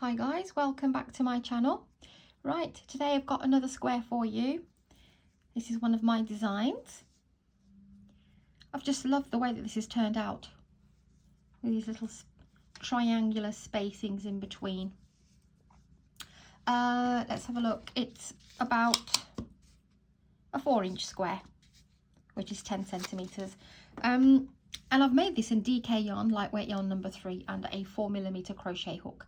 Hi guys, welcome back to my channel. Right, today I've got another square for you. This is one of my designs. I've just loved the way that this has turned out, with these little triangular spacings in between. Let's have a look. It's about a 4-inch square, which is 10 centimeters. And I've made this in DK yarn, lightweight yarn number 3, and a 4mm crochet hook.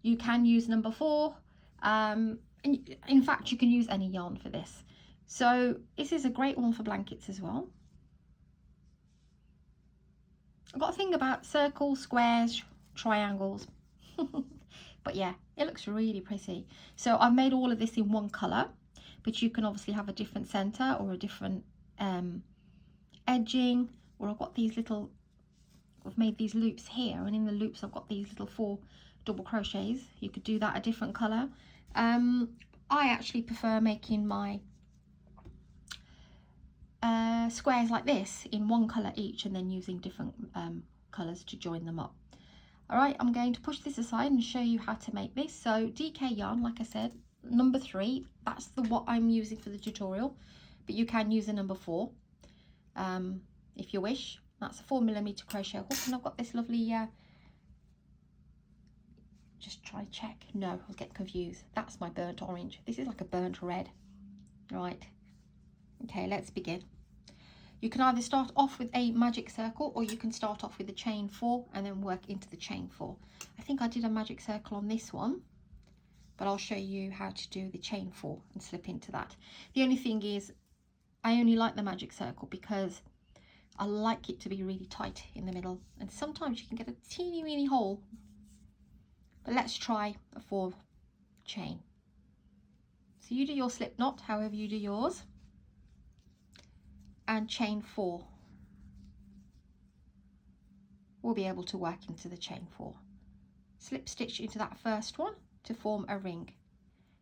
You can use number 4. In fact, you can use any yarn for this. So this is a great one for blankets as well. I've got a thing about circles, squares, triangles. But yeah, it looks really pretty. So I've made all of this in one colour, but you can obviously have a different centre or a different edging. Or I've got these little, I've made these loops here, and in the loops I've got these little 4 double crochets. You could do that a different colour. I actually prefer making my squares like this in one colour each, and then using different colours to join them up. Alright, I'm going to push this aside and show you how to make this. So DK yarn, like I said, number 3, that's what I'm using for the tutorial, but you can use a number 4 if you wish. That's a 4mm crochet hook, and I've got this lovely just try to check. No, I was getting confused. That's my burnt orange. This is like a burnt red. Right. Okay, let's begin. You can either start off with a magic circle, or you can start off with a chain 4 and then work into the chain 4. I think I did a magic circle on this one, but I'll show you how to do the chain 4 and slip into that. The only thing is, I only like the magic circle because I like it to be really tight in the middle, and sometimes you can get a teeny weeny hole. But let's try a 4 chain. So you do your slip knot however you do yours, and chain 4. We'll be able to work into the chain 4. Slip stitch into that first one to form a ring.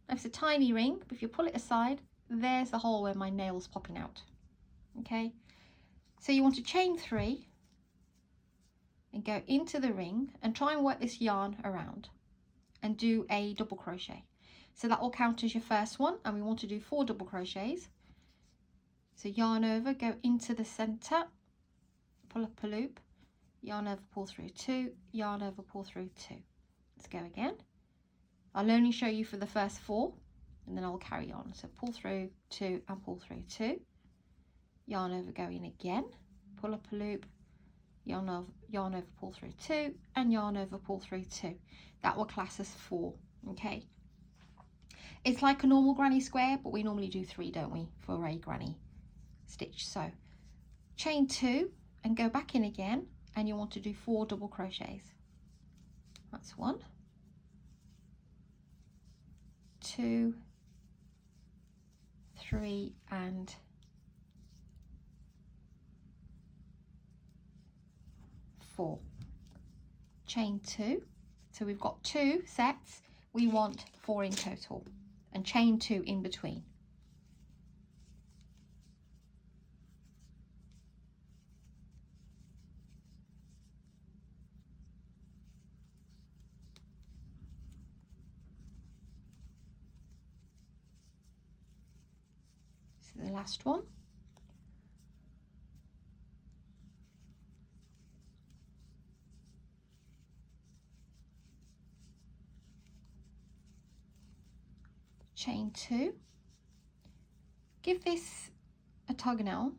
Now it's a tiny ring, but if you pull it aside, there's the hole where my nail's popping out. Okay, so you want to chain 3 and go into the ring and try and work this yarn around and do a double crochet. So that will count as your first one, and we want to do 4 double crochets. So yarn over, go into the center, pull up a loop, yarn over, pull through 2, yarn over, pull through 2. Let's go again. I'll only show you for the first 4, and then I'll carry on. So pull through 2 and pull through 2, yarn over, go in again, pull up a loop, yarn over, pull through 2, and yarn over, pull through 2. That will class as 4. Okay, it's like a normal granny square, but we normally do 3, don't we, for a granny stitch. So chain 2 and go back in again, and you want to do 4 double crochets. That's 1, 2, 3 and 4. Chain 2. So we've got 2 sets, we want 4 in total, and chain 2 in between. So the last one. Chain 2. Give this a tug now.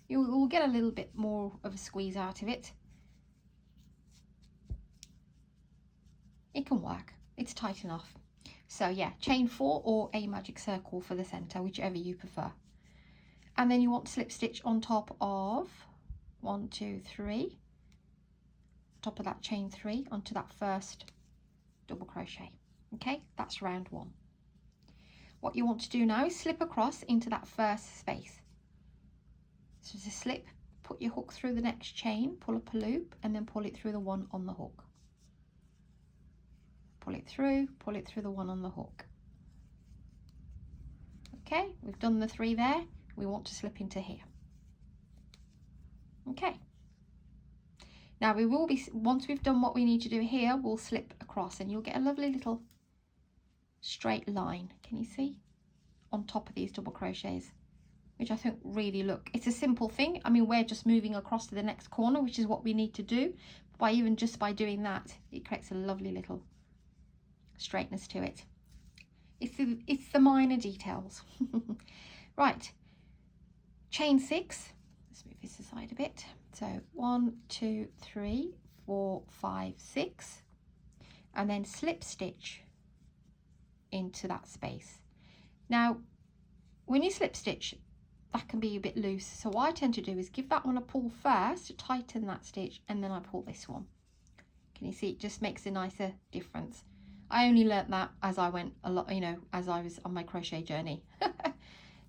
You will get a little bit more of a squeeze out of it. It can work. It's tight enough. So yeah, chain 4 or a magic circle for the center, whichever you prefer. And then you want to slip stitch on top of 1, 2, 3, top of that chain 3 onto that first double crochet. Okay, that's round 1. What you want to do now is slip across into that first space. So to slip, put your hook through the next chain, pull up a loop, and then pull it through the one on the hook. Pull it through the one on the hook. Okay, we've done the 3 there. We want to slip into here. Okay. Now we will be, once we've done what we need to do here, we'll slip across across and you'll get a lovely little straight line. Can you see? On top of these double crochets, which I think really look, it's a simple thing. I mean, we're just moving across to the next corner, which is what we need to do. By even just by doing that, it creates a lovely little straightness to it. It's the minor details. Right, chain 6. Let's move this aside a bit. So 1, 2, 3, 4, 5, 6, and then slip stitch into that space. Now, when you slip stitch, that can be a bit loose. So what I tend to do is give that one a pull first to tighten that stitch, and then I pull this one. Can you see? It just makes a nicer difference. I only learnt that as I went a lot, you know, as I was on my crochet journey.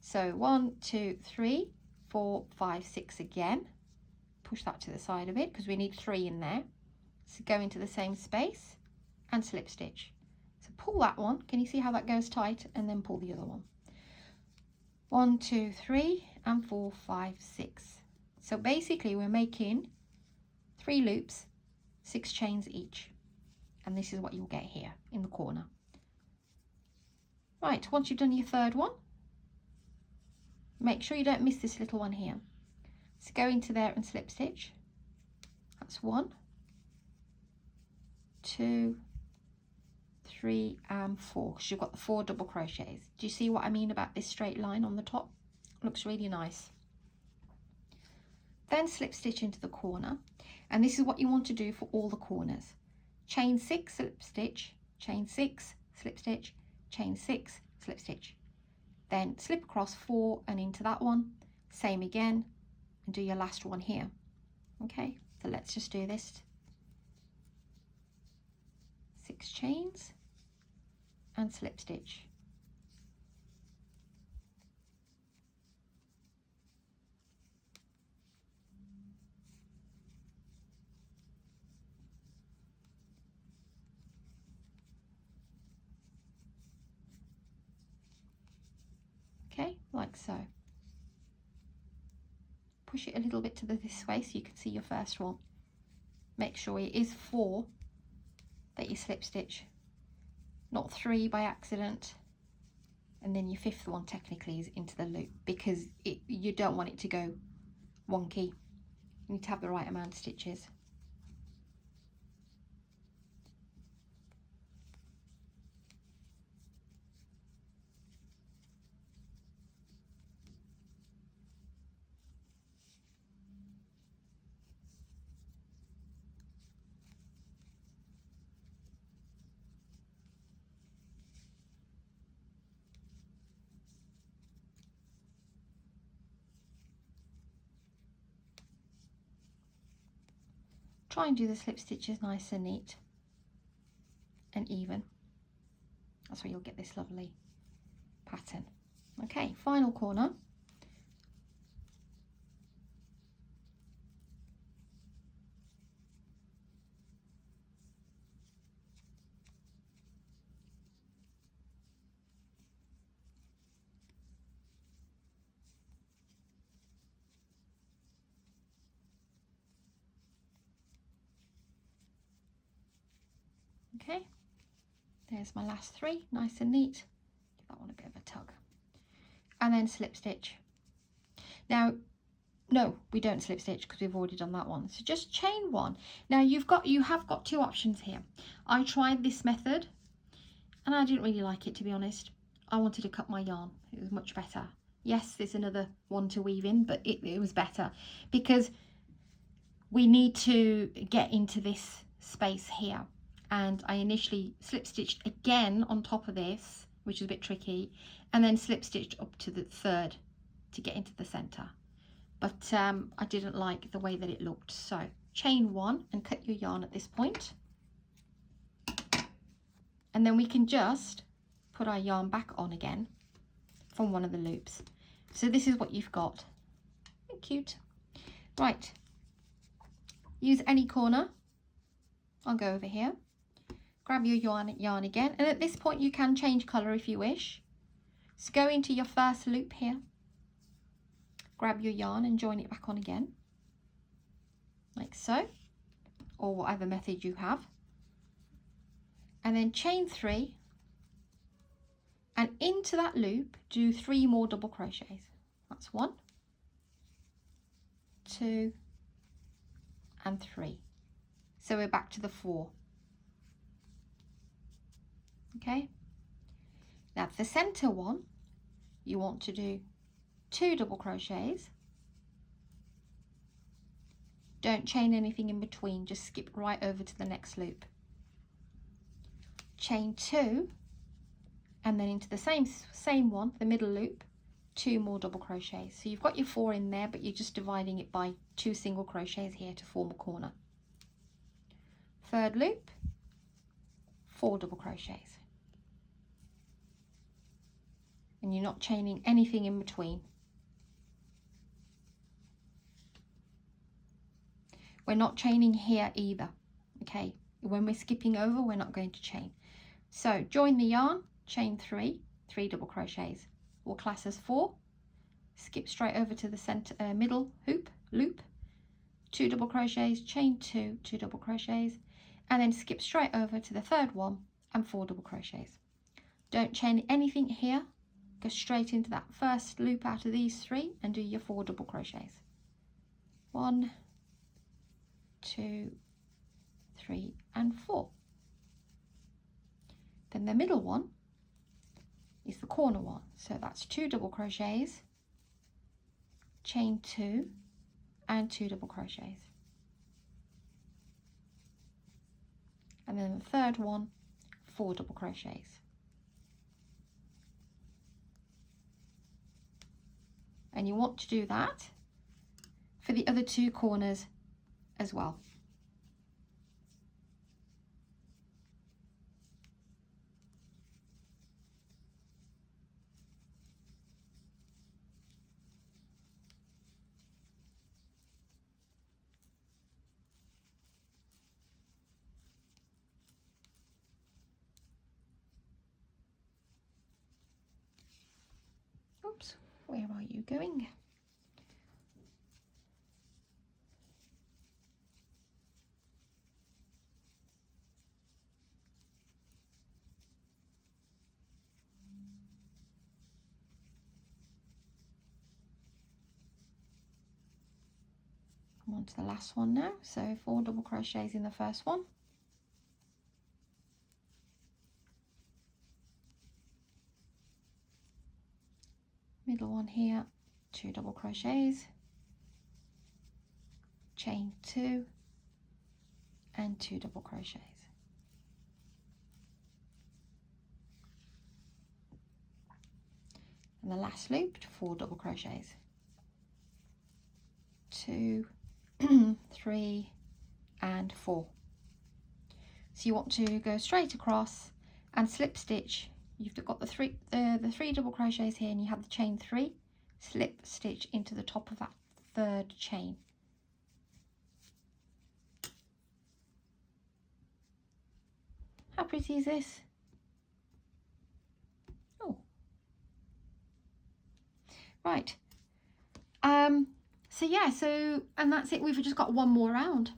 So 1, 2, 3, 4, 5, 6 again. Push that to the side a bit because we need 3 in there. So go into the same space and slip stitch. So pull that one. Can you see how that goes tight? And then pull the other one. 1, 2, 3, and 4, 5, 6. So basically we're making 3 loops, 6 chains each. And this is what you'll get here in the corner. Right, once you've done your third one, make sure you don't miss this little one here. So go into there and slip stitch. That's 1, 2, 3, and 4, because you've got the 4 double crochets. Do you see what I mean about this straight line on the top? Looks really nice. Then slip stitch into the corner, and this is what you want to do for all the corners. Chain 6, slip stitch, chain 6, slip stitch, chain 6, slip stitch. Then slip across 4 and into that one, same again, and do your last one here. Okay, so let's just do this. 6 chains and slip stitch. Okay, like so. Push it a little bit to this way so you can see your first one. Make sure it is 4 that you slip stitch, not 3 by accident. And then your 5th one technically is into the loop, because you don't want it to go wonky. You need to have the right amount of stitches. Try and do the slip stitches nice and neat and even. That's where you'll get this lovely pattern. Okay, final corner. Okay, there's my last 3, nice and neat. Give that one a bit of a tug. And then slip stitch. Now, no, we don't slip stitch because we've already done that one. So just chain 1. Now you have got 2 options here. I tried this method and I didn't really like it, to be honest. I wanted to cut my yarn. It was much better. Yes, there's another one to weave in, but it was better because we need to get into this space here. And I initially slip stitched again on top of this, which is a bit tricky, and then slip stitched up to the 3rd to get into the center. But I didn't like the way that it looked. So chain 1 and cut your yarn at this point. And then we can just put our yarn back on again from one of the loops. So this is what you've got. Cute. Right. Use any corner. I'll go over here. Grab your yarn again, and at this point you can change colour if you wish. So go into your first loop here, grab your yarn and join it back on again, like so, or whatever method you have. and then chain 3, and into that loop do 3 more double crochets. That's 1, 2 and 3. So we're back to the 4. Okay, now for the center one you want to do 2 double crochets. Don't chain anything in between, just skip right over to the next loop. Chain 2, and then into the same one, the middle loop, 2 more double crochets. So you've got your 4 in there, but you're just dividing it by 2 single crochets here to form a corner. Third loop, 4 double crochets. And you're not chaining anything in between. We're not chaining here either, okay? When we're skipping over, we're not going to chain. So join the yarn, chain 3, 3 double crochets. We'll class as 4. Skip straight over to the center middle loop, 2 double crochets, chain 2, 2 double crochets, and then skip straight over to the third one and 4 double crochets. Don't chain anything here. Go straight into that first loop out of these 3 and do your 4 double crochets. 1, 2, 3 and 4. Then the middle one is the corner one, so that's 2 double crochets, chain 2 and 2 double crochets, and then the third one, 4 double crochets. And you want to do that for the other 2 corners as well. Oops, where are you going? I'm on to the last one now, so 4 double crochets in the first one, middle one here, 2 double crochets, chain 2 and 2 double crochets. And the last loop, 4 double crochets. 2, 3 and 4. So you want to go straight across and slip stitch. You've got the three double crochets here, and you have the chain 3, slip stitch into the top of that third chain. How pretty is this? Oh, right. So yeah, and that's it. We've just got one more round.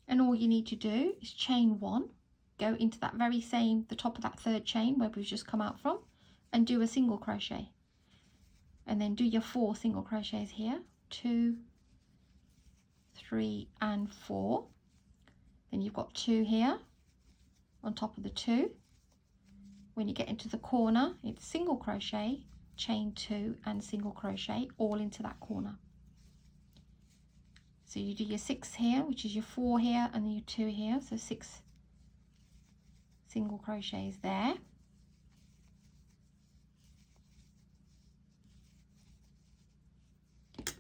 And all you need to do is chain 1, go into that very same, the top of that third chain where we've just come out from, and do a single crochet. And then do your 4 single crochets here, 2, 3 and 4. Then you've got 2 here on top of the 2. When you get into the corner, it's single crochet, chain 2 and single crochet all into that corner. So you do your 6 here, which is your 4 here, and then your 2 here, so 6 single crochets there.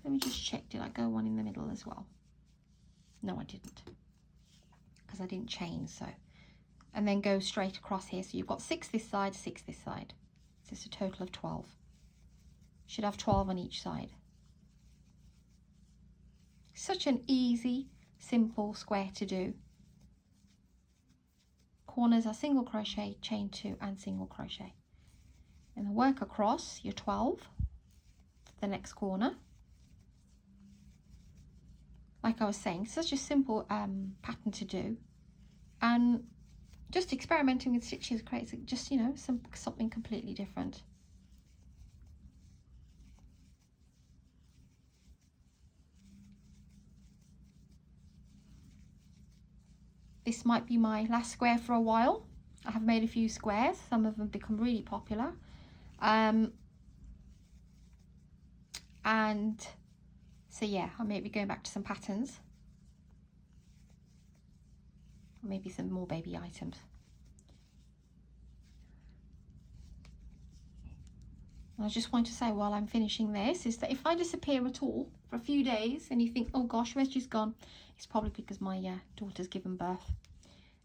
Let me just check, did I go one in the middle as well? No, I didn't, because I didn't chain. So, and then go straight across here, so you've got 6 this side, 6 this side, so it's a total of 12. Should have 12 on each side. Such an easy, simple square to do. Corners are single crochet, chain 2 and single crochet. And then work across your 12 to the next corner, like I was saying, such a simple pattern to do, and just experimenting with stitches creates just, you know, something completely different. This might be my last square for a while. I have made a few squares, some of them become really popular, and so yeah, I may be going back to some patterns, maybe some more baby items. I just want to say while I'm finishing this is that if I disappear at all for a few days and you think, oh gosh, where's she's gone, it's probably because my daughter's given birth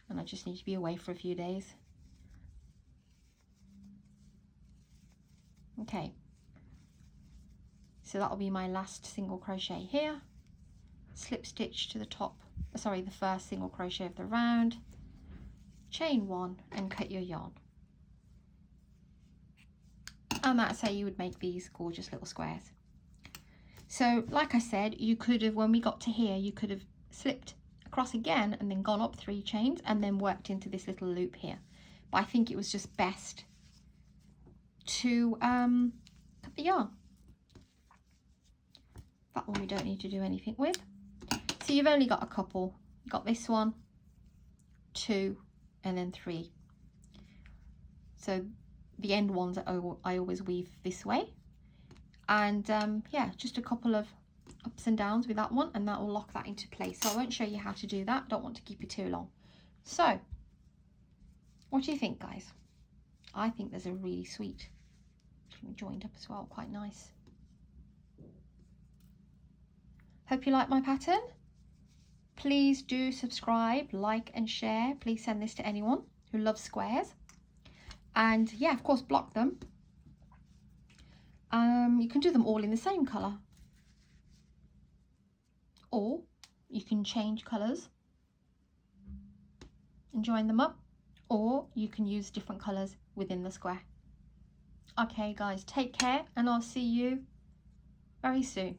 and I just need to be away for a few days. Okay, so that'll be my last single crochet here. Slip stitch to the top, sorry, the first single crochet of the round, chain one and cut your yarn. And that's how you would make these gorgeous little squares. So like I said, you could have, when we got to here, you could have slipped across again and then gone up 3 chains and then worked into this little loop here. But I think it was just best to cut the yarn. That one we don't need to do anything with. So you've only got a couple. You've got this one, 2, and then 3. So the end ones I always weave this way, and yeah, just a couple of ups and downs with that one and that will lock that into place. So I won't show you how to do that, don't want to keep you too long. So what do you think, guys? I think there's a really sweet, joined up as well, quite nice. Hope you like my pattern. Please do subscribe, like and share. Please send this to anyone who loves squares. And yeah, of course, block them. You can do them all in the same colour, or you can change colours and join them up, or you can use different colours within the square. Okay guys, take care and I'll see you very soon.